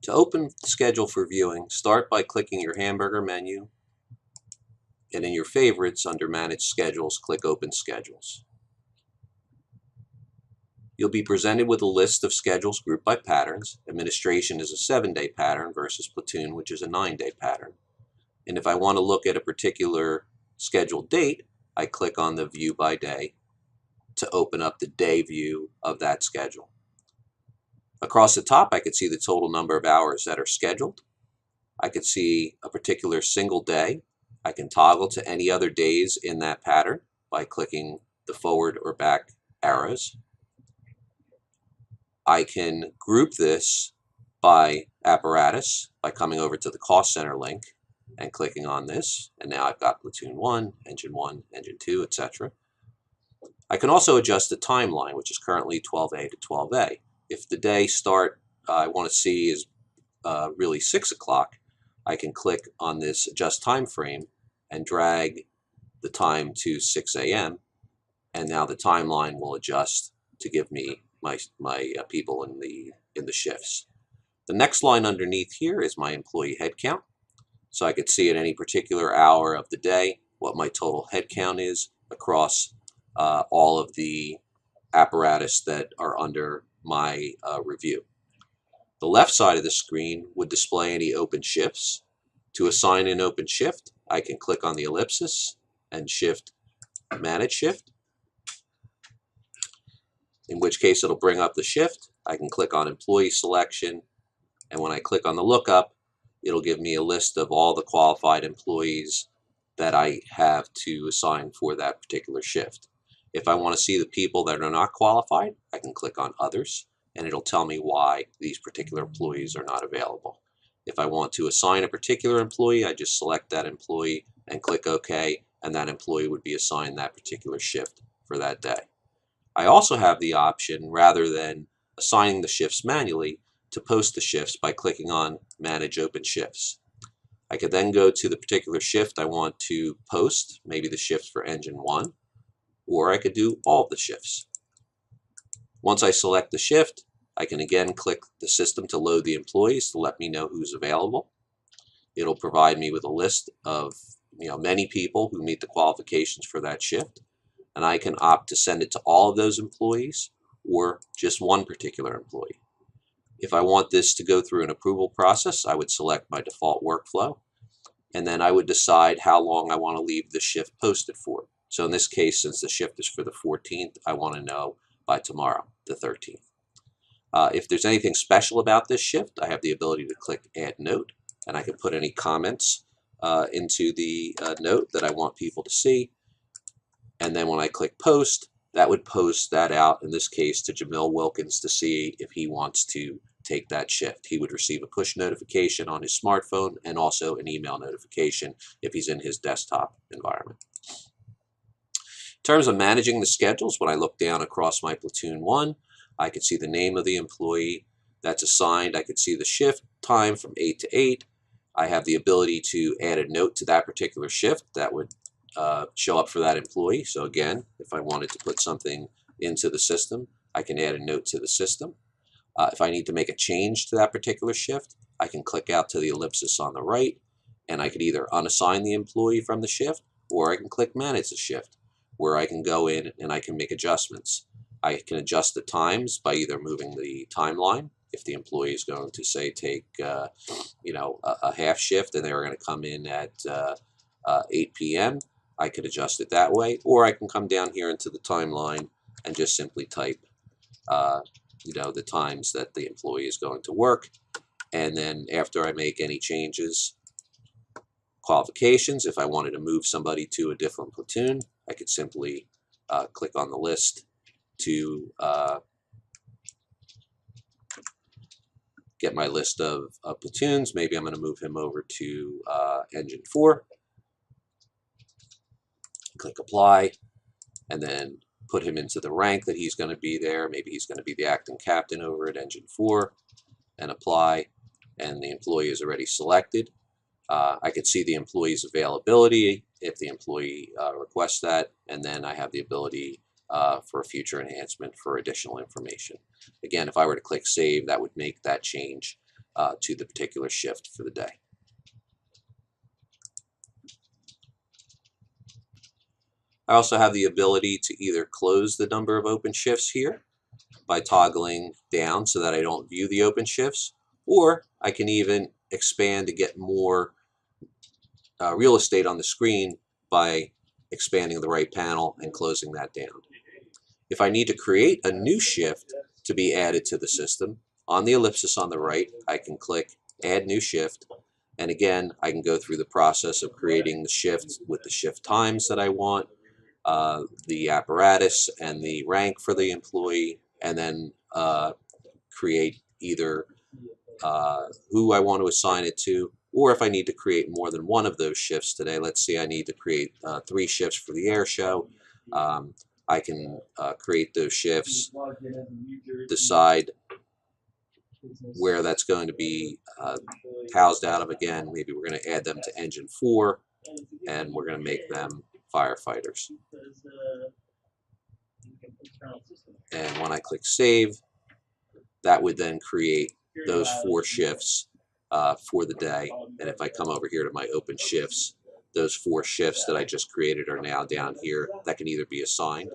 To open the schedule for viewing, start by clicking your hamburger menu, and in your favorites under Manage Schedules, click Open Schedules. You'll be presented with a list of schedules grouped by patterns. Administration is a 7-day pattern versus Platoon, which is a 9-day pattern. And if I want to look at a particular scheduled date, I click on the View by Day to open up the day view of that schedule. Across the top, I could see the total number of hours that are scheduled. I could see a particular single day. I can toggle to any other days in that pattern by clicking the forward or back arrows. I can group this by apparatus by coming over to the cost center link and clicking on this, and now I've got Platoon 1, Engine 2, etc. I can also adjust the timeline, which is currently 12A to 12A. If the day start I want to see is really 6 o'clock, I can click on this adjust time frame and drag the time to 6 a.m. and now the timeline will adjust to give me my people in the shifts. The next line underneath here is my employee head count. So I could see at any particular hour of the day what my total head count is across all of the apparatus that are under my review. The left side of the screen would display any open shifts. To assign an open shift, I can click on the ellipsis and shift Manage Shift, in which case it'll bring up the shift. I can click on Employee Selection, and when I click on the lookup, it'll give me a list of all the qualified employees that I have to assign for that particular shift. If I want to see the people that are not qualified, I can click on Others, and it'll tell me why these particular employees are not available. If I want to assign a particular employee, I just select that employee and click OK, and that employee would be assigned that particular shift for that day. I also have the option, rather than assigning the shifts manually, to post the shifts by clicking on Manage Open Shifts. I could then go to the particular shift I want to post, maybe the shift for Engine 1, or I could do all of the shifts. Once I select the shift, I can again click the system to load the employees to let me know who's available. It'll provide me with a list of many people who meet the qualifications for that shift, and I can opt to send it to all of those employees or just one particular employee. If I want this to go through an approval process, I would select my default workflow, and then I would decide how long I want to leave the shift posted for. So in this case, since the shift is for the 14th, I want to know by tomorrow, the 13th. If there's anything special about this shift, I have the ability to click Add Note, and I can put any comments into the note that I want people to see. And then when I click Post, that would post that out, in this case, to Jamil Wilkins to see if he wants to take that shift. He would receive a push notification on his smartphone and also an email notification if he's in his desktop environment. In terms of managing the schedules, when I look down across my Platoon 1, I could see the name of the employee that's assigned. I could see the shift time from 8 to 8. I have the ability to add a note to that particular shift that would show up for that employee. So again, if I wanted to put something into the system, I can add a note to the system. If I need to make a change to that particular shift, I can click out to the ellipsis on the right, and I could either unassign the employee from the shift, or I can click Manage the Shift, where I can go in and I can make adjustments. I can adjust the times by either moving the timeline. If the employee is going to say take a half shift and they're going to come in at 8 p.m., I could adjust it that way, or I can come down here into the timeline and just simply type the times that the employee is going to work. And then after I make any changes, qualifications, if I wanted to move somebody to a different platoon, I could simply click on the list to get my list of platoons. Maybe I'm going to move him over to Engine 4. Click Apply, and then put him into the rank that he's going to be there. Maybe he's going to be the acting captain over at Engine 4, and Apply, and the employee is already selected. I could see the employee's availability if the employee requests that, and then I have the ability for a future enhancement for additional information. Again, if I were to click Save, that would make that change to the particular shift for the day. I also have the ability to either close the number of open shifts here by toggling down so that I don't view the open shifts, or I can even expand to get more real estate on the screen by expanding the right panel and closing that down. If I need to create a new shift to be added to the system, on the ellipsis on the right, I can click Add New Shift, and again, I can go through the process of creating the shift with the shift times that I want, the apparatus and the rank for the employee, and then create either who I want to assign it to, or if I need to create more than one of those shifts today. Let's say I need to create 3 shifts for the air show. I can create those shifts, decide where that's going to be housed out of again. Maybe we're going to add them to engine 4, and we're going to make them firefighters. And when I click Save, that would then create those 4 shifts for the day. And if I come over here to my open shifts, those 4 shifts that I just created are now down here that can either be assigned